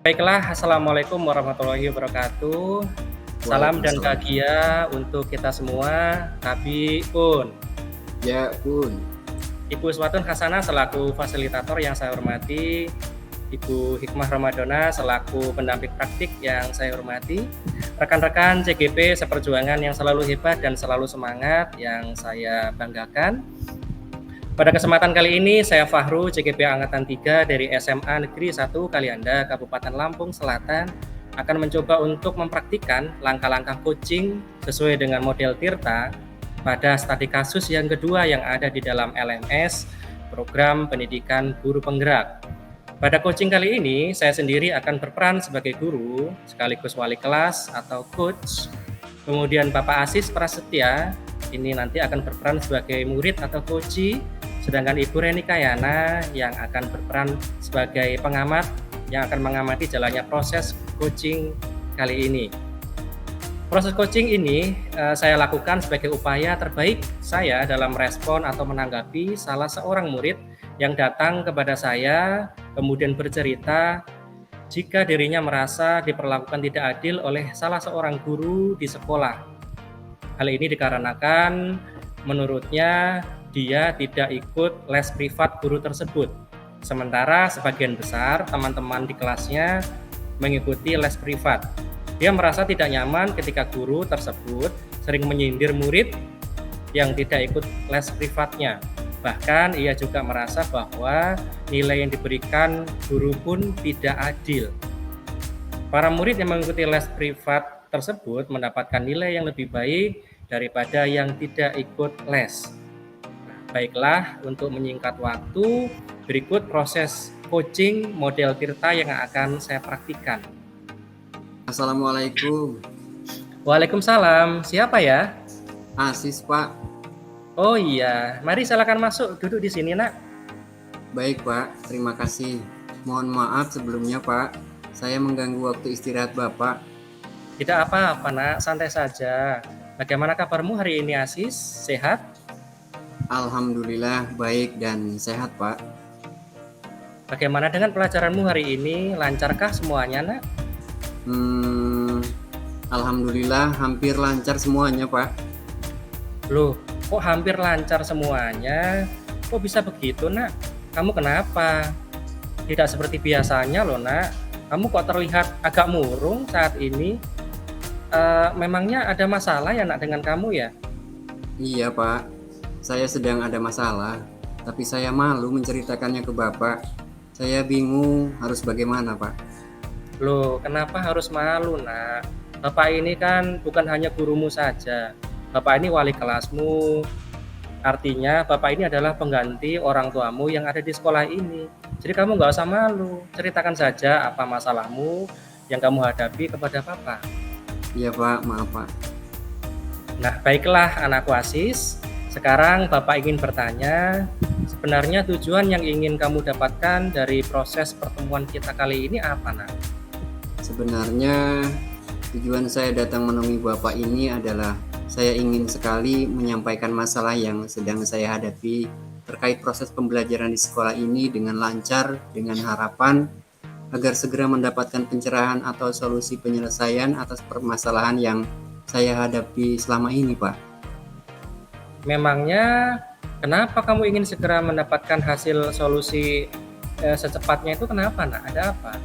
Baiklah, assalamualaikum warahmatullahi wabarakatuh. Salam dan Waalaikumsalam. bahagia untuk kita semua. Tabiun. Ya, Pun. Ibu Iswatun Hasanah selaku fasilitator yang saya hormati. Ibu Hikmah Ramadhana selaku pendamping praktik yang saya hormati. Rekan-rekan CGP seperjuangan yang selalu hebat dan selalu semangat yang saya banggakan. Pada kesempatan kali ini, saya Fahru, CGP Angkatan 3 dari SMA Negeri 1 Kalianda, Kabupaten Lampung Selatan, akan mencoba untuk mempraktikkan langkah-langkah coaching sesuai dengan model Tirta pada studi kasus yang kedua yang ada di dalam LMS, Program Pendidikan Guru Penggerak. Pada coaching kali ini, saya sendiri akan berperan sebagai guru, sekaligus wali kelas atau coach. Kemudian Bapak Asis Prasetya, ini nanti akan berperan sebagai murid atau coachee. Sedangkan Ibu Reni Kayana yang akan berperan sebagai pengamat yang akan mengamati jalannya proses coaching kali ini. Proses coaching ini saya lakukan sebagai upaya terbaik saya dalam merespon atau menanggapi salah seorang murid yang datang kepada saya kemudian bercerita jika dirinya merasa diperlakukan tidak adil oleh salah seorang guru di sekolah. Hal ini dikarenakan menurutnya dia tidak ikut les privat guru tersebut. Sementara sebagian besar teman-teman di kelasnya mengikuti les privat. Dia merasa tidak nyaman ketika guru tersebut sering menyindir murid yang tidak ikut les privatnya. Bahkan ia juga merasa bahwa nilai yang diberikan guru pun tidak adil. Para murid yang mengikuti les privat tersebut mendapatkan nilai yang lebih baik daripada yang tidak ikut les. Baiklah, untuk menyingkat waktu, berikut proses coaching model Tirta yang akan saya praktikkan. Assalamualaikum. Waalaikumsalam, siapa ya? Asis, Pak. Oh iya, mari silakan masuk, duduk di sini nak. Baik, Pak. Terima kasih. Mohon maaf sebelumnya, Pak. Saya mengganggu waktu istirahat Bapak. Tidak apa-apa nak, santai saja. Bagaimana kabarmu hari ini Asis? Sehat? Alhamdulillah baik dan sehat, Pak. Bagaimana dengan pelajaranmu hari ini? Lancarkah semuanya nak? Alhamdulillah hampir lancar semuanya, Pak. Loh, kok hampir lancar semuanya? Kok bisa begitu nak? Kamu kenapa? Tidak seperti biasanya loh nak. Kamu kok terlihat agak murung saat ini? Memangnya ada masalah ya nak dengan kamu ya? Iya, Pak. Saya sedang ada masalah, tapi saya malu menceritakannya ke Bapak. Saya bingung harus bagaimana, Pak. Loh, kenapa harus malu nak? Bapak ini kan bukan hanya gurumu saja. Bapak ini wali kelasmu. Artinya Bapak ini adalah pengganti orang tuamu yang ada di sekolah ini. Jadi kamu nggak usah malu. Ceritakan saja apa masalahmu yang kamu hadapi kepada Bapak. Iya, Pak. Maaf, Pak. Nah, baiklah anakku Asis. Sekarang Bapak ingin bertanya, sebenarnya tujuan yang ingin kamu dapatkan dari proses pertemuan kita kali ini apa, nak? Sebenarnya tujuan saya datang menemui Bapak ini adalah saya ingin sekali menyampaikan masalah yang sedang saya hadapi terkait proses pembelajaran di sekolah ini dengan lancar, dengan harapan agar segera mendapatkan pencerahan atau solusi penyelesaian atas permasalahan yang saya hadapi selama ini, Pak. Memangnya kenapa kamu ingin segera mendapatkan hasil solusi secepatnya itu kenapa, nak? Ada apa?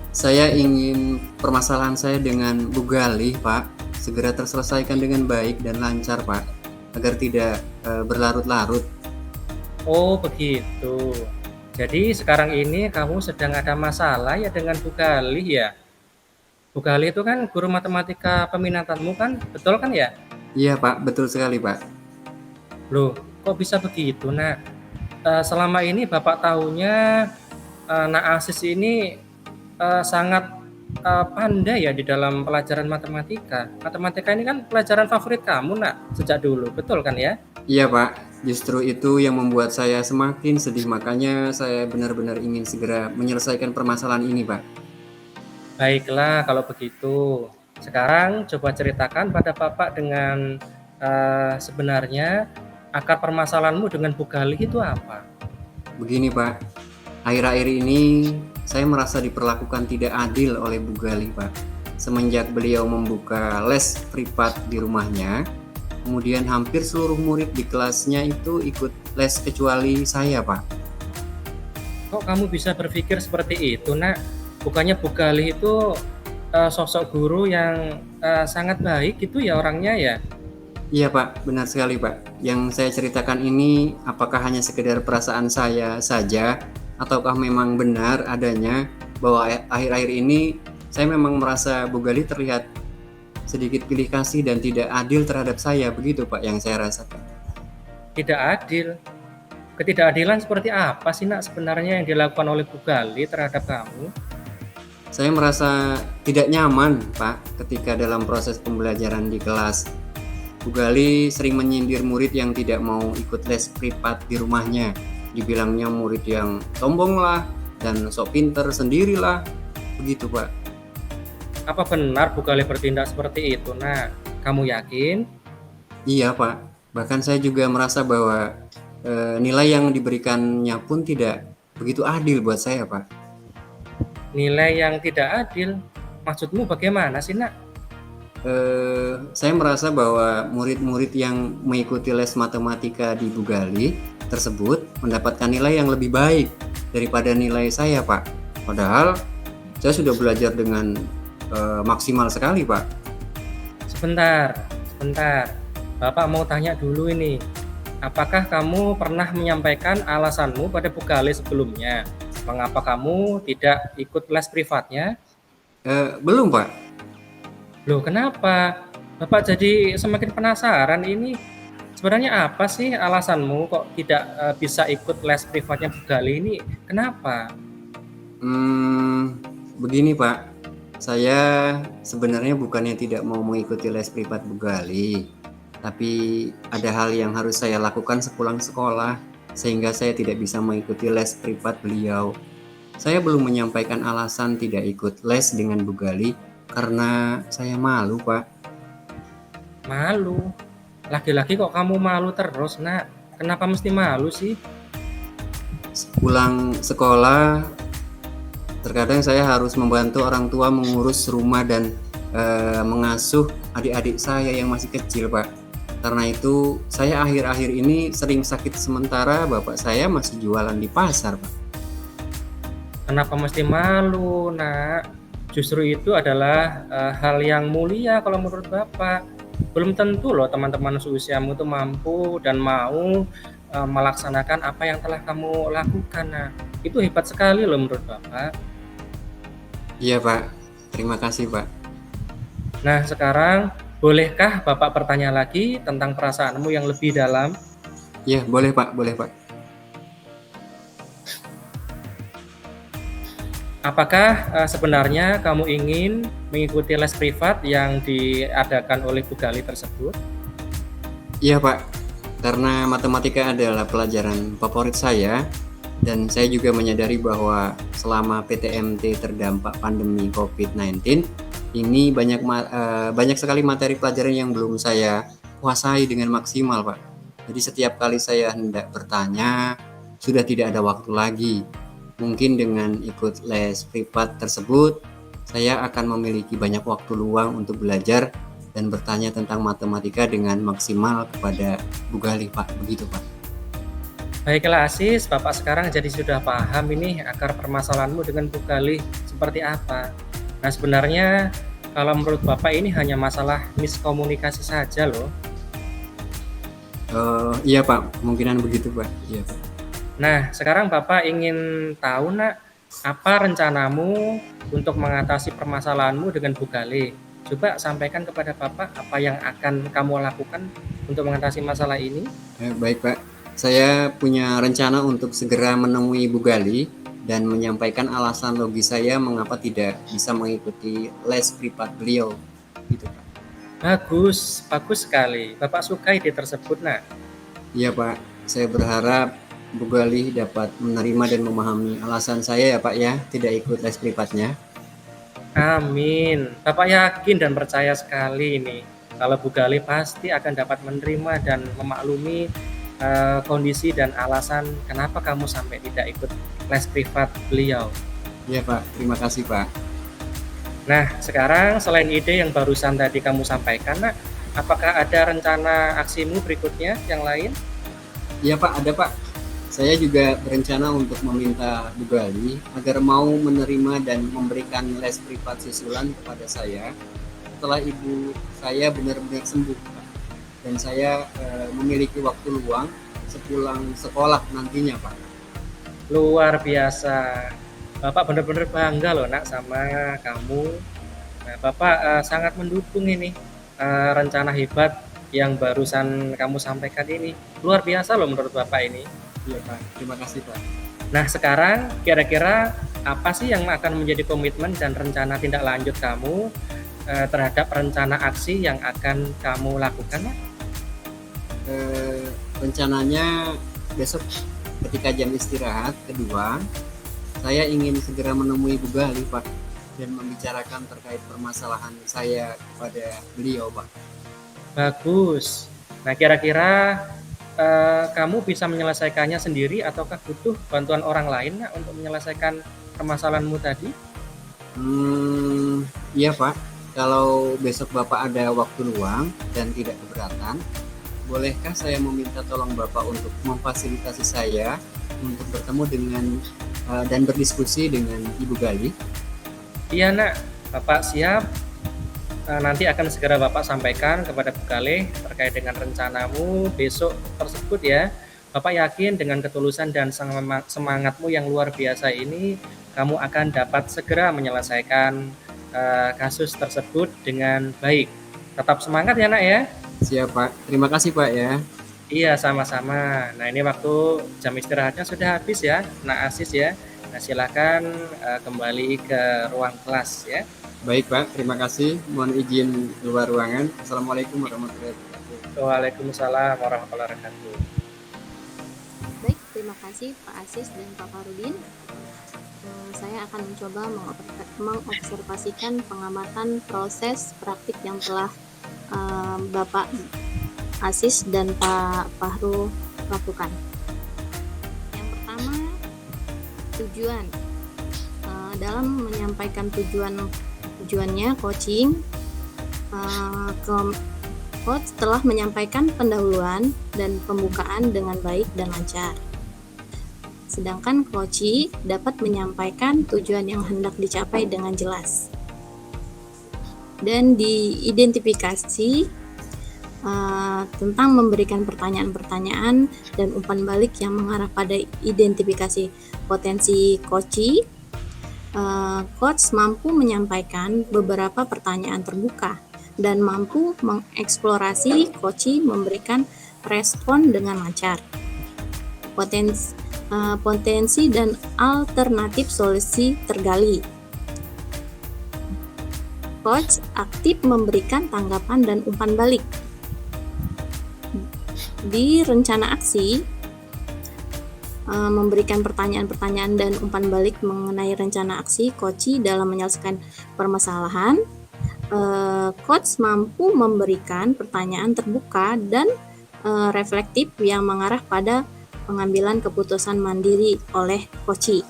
Saya ingin permasalahan saya dengan Bu Galih, Pak, segera terselesaikan dengan baik dan lancar, Pak, agar tidak berlarut-larut. Oh, begitu. Jadi sekarang ini kamu sedang ada masalah ya dengan Bu Galih ya? Bu Galih itu kan guru matematika peminatanmu kan? Betul kan ya? Iya, Pak, betul sekali, Pak. Loh, kok bisa begitu, nak? Selama ini Bapak tahunya Nak Asis ini sangat pandai ya di dalam pelajaran matematika. Matematika ini kan pelajaran favorit kamu, nak, sejak dulu, betul kan ya? Iya, Pak. Justru itu yang membuat saya semakin sedih. Makanya saya benar-benar ingin segera menyelesaikan permasalahan ini, Pak. Baiklah kalau begitu. Sekarang coba ceritakan pada Bapak dengan sebenarnya akar permasalahanmu dengan Bu Galih itu apa? Begini, Pak. Akhir-akhir ini saya merasa diperlakukan tidak adil oleh Bu Gali, Pak. Semenjak beliau membuka les privat di rumahnya, kemudian hampir seluruh murid di kelasnya itu ikut les kecuali saya, Pak. Kok kamu bisa berpikir seperti itu, Nak? Bukannya Bu Galih itu sosok guru yang sangat baik gitu ya orangnya ya? Iya, Pak, benar sekali, Pak. Yang saya ceritakan ini apakah hanya sekedar perasaan saya saja ataukah memang benar adanya bahwa akhir-akhir ini saya memang merasa Bu Gali terlihat sedikit pilih kasih dan tidak adil terhadap saya, begitu Pak yang saya rasakan. Tidak adil. Ketidakadilan seperti apa sih, Nak, sebenarnya yang dilakukan oleh Bu Gali terhadap kamu? Saya merasa tidak nyaman, Pak, ketika dalam proses pembelajaran di kelas. Bu Gali sering menyindir murid yang tidak mau ikut les privat di rumahnya. Dibilangnya murid yang sombong lah dan sok pinter sendirilah, begitu Pak. Apa benar Bu Gali bertindak seperti itu, Nak? Kamu yakin? Iya Pak, bahkan saya juga merasa bahwa nilai yang diberikannya pun tidak begitu adil buat saya, Pak. Nilai yang tidak adil? Maksudmu bagaimana sih, Nak? Saya merasa bahwa murid-murid yang mengikuti les matematika di Bu Gali tersebut mendapatkan nilai yang lebih baik daripada nilai saya, Pak. Padahal saya sudah belajar dengan maksimal sekali, Pak. Sebentar. Bapak mau tanya dulu ini. Apakah kamu pernah menyampaikan alasanmu pada Bu Gali sebelumnya? Mengapa kamu tidak ikut les privatnya? Belum, Pak. Loh, kenapa? Bapak jadi semakin penasaran ini. Sebenarnya apa sih alasanmu kok tidak bisa ikut les privatnya Bu Gali ini? Kenapa? Begini, Pak. Saya sebenarnya bukannya tidak mau mengikuti les privat Bu Gali, tapi ada hal yang harus saya lakukan sepulang sekolah, sehingga saya tidak bisa mengikuti les privat beliau. Saya belum menyampaikan alasan tidak ikut les dengan Bu Gali karena saya malu, Pak. Malu? Laki-laki kok kamu malu terus, Nak? Kenapa mesti malu sih? Pulang sekolah, terkadang saya harus membantu orang tua mengurus rumah dan mengasuh adik-adik saya yang masih kecil, Pak. Karena itu saya akhir-akhir ini sering sakit sementara bapak saya masih jualan di pasar, Pak. Kenapa mesti malu, Nak? Justru itu adalah hal yang mulia kalau menurut Bapak. Belum tentu loh teman-teman seusiamu itu mampu dan mau melaksanakan apa yang telah kamu lakukan. Nah, itu hebat sekali loh menurut Bapak. Iya, Pak. Terima kasih, Pak. Nah, sekarang bolehkah Bapak bertanya lagi tentang perasaanmu yang lebih dalam? Iya, boleh, Pak. Boleh, Pak. Apakah sebenarnya kamu ingin mengikuti les privat yang diadakan oleh Bu Gali tersebut? Iya, Pak. Karena matematika adalah pelajaran favorit saya dan saya juga menyadari bahwa selama PTMT terdampak pandemi COVID-19 ini banyak sekali materi pelajaran yang belum saya kuasai dengan maksimal, Pak. Jadi setiap kali saya hendak bertanya sudah tidak ada waktu lagi. Mungkin dengan ikut les privat tersebut, saya akan memiliki banyak waktu luang untuk belajar dan bertanya tentang matematika dengan maksimal kepada Bu Gali, Pak. Begitu, Pak. Baiklah Asis, Bapak sekarang jadi sudah paham ini akar permasalahanmu dengan Bu Gali seperti apa. Nah, sebenarnya kalau menurut Bapak ini hanya masalah miskomunikasi saja loh. Iya, Pak. Kemungkinan begitu, Pak. Iya, Pak. Nah, sekarang Bapak ingin tahu, Nak, apa rencanamu untuk mengatasi permasalahanmu dengan Bu Gali? Coba sampaikan kepada Bapak apa yang akan kamu lakukan untuk mengatasi masalah ini. Baik, Pak. Saya punya rencana untuk segera menemui Bu Gali dan menyampaikan alasan logis saya mengapa tidak bisa mengikuti les privat beliau. Gitu, Pak. Bagus sekali. Bapak suka ide tersebut, Nak. Iya, Pak. Saya berharap Bu Gali dapat menerima dan memahami alasan saya ya, Pak ya, tidak ikut les privatnya. Amin. Bapak yakin dan percaya sekali ini kalau Bu Gali pasti akan dapat menerima dan memaklumi kondisi dan alasan kenapa kamu sampai tidak ikut les privat beliau. Iya Pak, terima kasih Pak. Nah, sekarang selain ide yang barusan tadi kamu sampaikan, Nak, apakah ada rencana aksimu berikutnya yang lain? Iya Pak, ada Pak. Saya juga berencana untuk meminta Bu Gali agar mau menerima dan memberikan les privat susulan kepada saya setelah ibu saya benar-benar sembuh Pak. Dan saya memiliki waktu luang sepulang sekolah nantinya Pak. Luar biasa. Bapak benar-benar bangga loh, Nak, sama kamu. Nah, Bapak sangat mendukung ini rencana hebat yang barusan kamu sampaikan ini. Luar biasa loh menurut Bapak ini. Iya Pak, terima kasih Pak. Nah, sekarang kira-kira apa sih yang akan menjadi komitmen dan rencana tindak lanjut kamu terhadap rencana aksi yang akan kamu lakukan, Nak? Rencananya besok ketika jam istirahat kedua, saya ingin segera menemui Bu Gali Pak dan membicarakan terkait permasalahan saya kepada beliau Pak. Bagus. Nah, kira-kira kamu bisa menyelesaikannya sendiri ataukah butuh bantuan orang lain, Nak, untuk menyelesaikan permasalahanmu tadi? Iya Pak, kalau besok Bapak ada waktu luang dan tidak keberatan, bolehkah saya meminta tolong Bapak untuk memfasilitasi saya untuk bertemu dengan dan berdiskusi dengan Ibu Gali? Iya, Nak. Bapak siap. Nanti akan segera Bapak sampaikan kepada Bu Galih terkait dengan rencanamu besok tersebut ya. Bapak yakin dengan ketulusan dan semangatmu yang luar biasa ini, kamu akan dapat segera menyelesaikan kasus tersebut dengan baik. Tetap semangat ya, Nak ya. Siap Pak, terima kasih Pak ya. Iya, sama-sama. Nah, ini waktu jam istirahatnya sudah habis ya, Nak Asis ya. Nah, silakan kembali ke ruang kelas ya. Baik Pak, terima kasih. Mohon izin keluar ruangan. Assalamualaikum warahmatullahi wabarakatuh. Waalaikumsalam warahmatullahi wabarakatuh. Baik, terima kasih Pak Asis dan Pak Farudin. Saya akan mencoba mengobservasikan pengamatan proses praktik yang telah Bapak Asis dan Pak Fahru lakukan. Yang pertama, tujuan. Dalam menyampaikan tujuannya coaching, coach telah menyampaikan pendahuluan dan pembukaan dengan baik dan lancar. Sedangkan coach dapat menyampaikan tujuan yang hendak dicapai dengan jelas. Dan diidentifikasi tentang memberikan pertanyaan-pertanyaan dan umpan balik yang mengarah pada identifikasi potensi coach. Coach mampu menyampaikan beberapa pertanyaan terbuka dan mampu mengeksplorasi coach memberikan respon dengan lancar. Potensi dan alternatif solusi tergali. Coach aktif memberikan tanggapan dan umpan balik. Di rencana aksi, memberikan pertanyaan-pertanyaan dan umpan balik mengenai rencana aksi coach dalam menyelesaikan permasalahan. Coach mampu memberikan pertanyaan terbuka dan reflektif yang mengarah pada pengambilan keputusan mandiri oleh coach.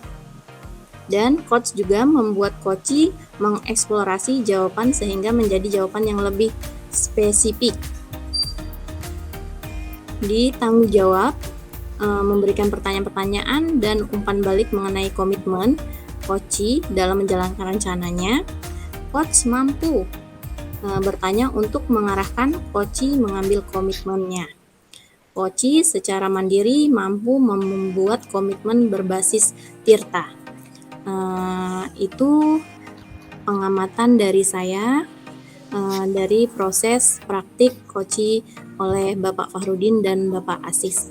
Dan coach juga membuat coach mengeksplorasi jawaban sehingga menjadi jawaban yang lebih spesifik. Di tanggung jawab, memberikan pertanyaan-pertanyaan dan umpan balik mengenai komitmen coach dalam menjalankan rencananya. Coach mampu bertanya untuk mengarahkan coach mengambil komitmennya. Coach secara mandiri mampu membuat komitmen berbasis tirta. Itu pengamatan dari saya dari proses praktik coach oleh Bapak Fahrudin dan Bapak Asis.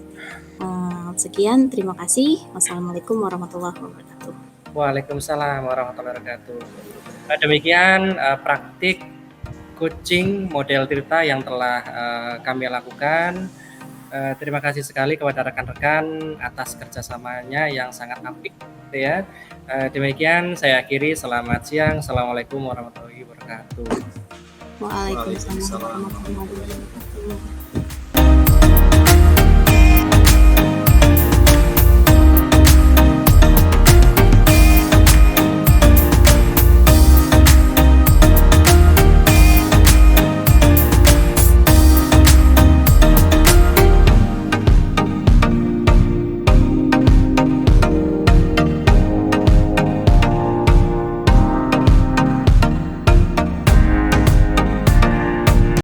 Sekian, terima kasih. Wassalamualaikum warahmatullahi wabarakatuh. Waalaikumsalam warahmatullahi wabarakatuh. Demikian praktik coaching model Tirta yang telah kami lakukan. Terima kasih sekali kepada rekan-rekan atas kerjasamanya yang sangat apik ya. Demikian saya akhiri. Selamat siang. Assalamualaikum warahmatullahi wabarakatuh. Waalaikumsalam warahmatullahi wabarakatuh.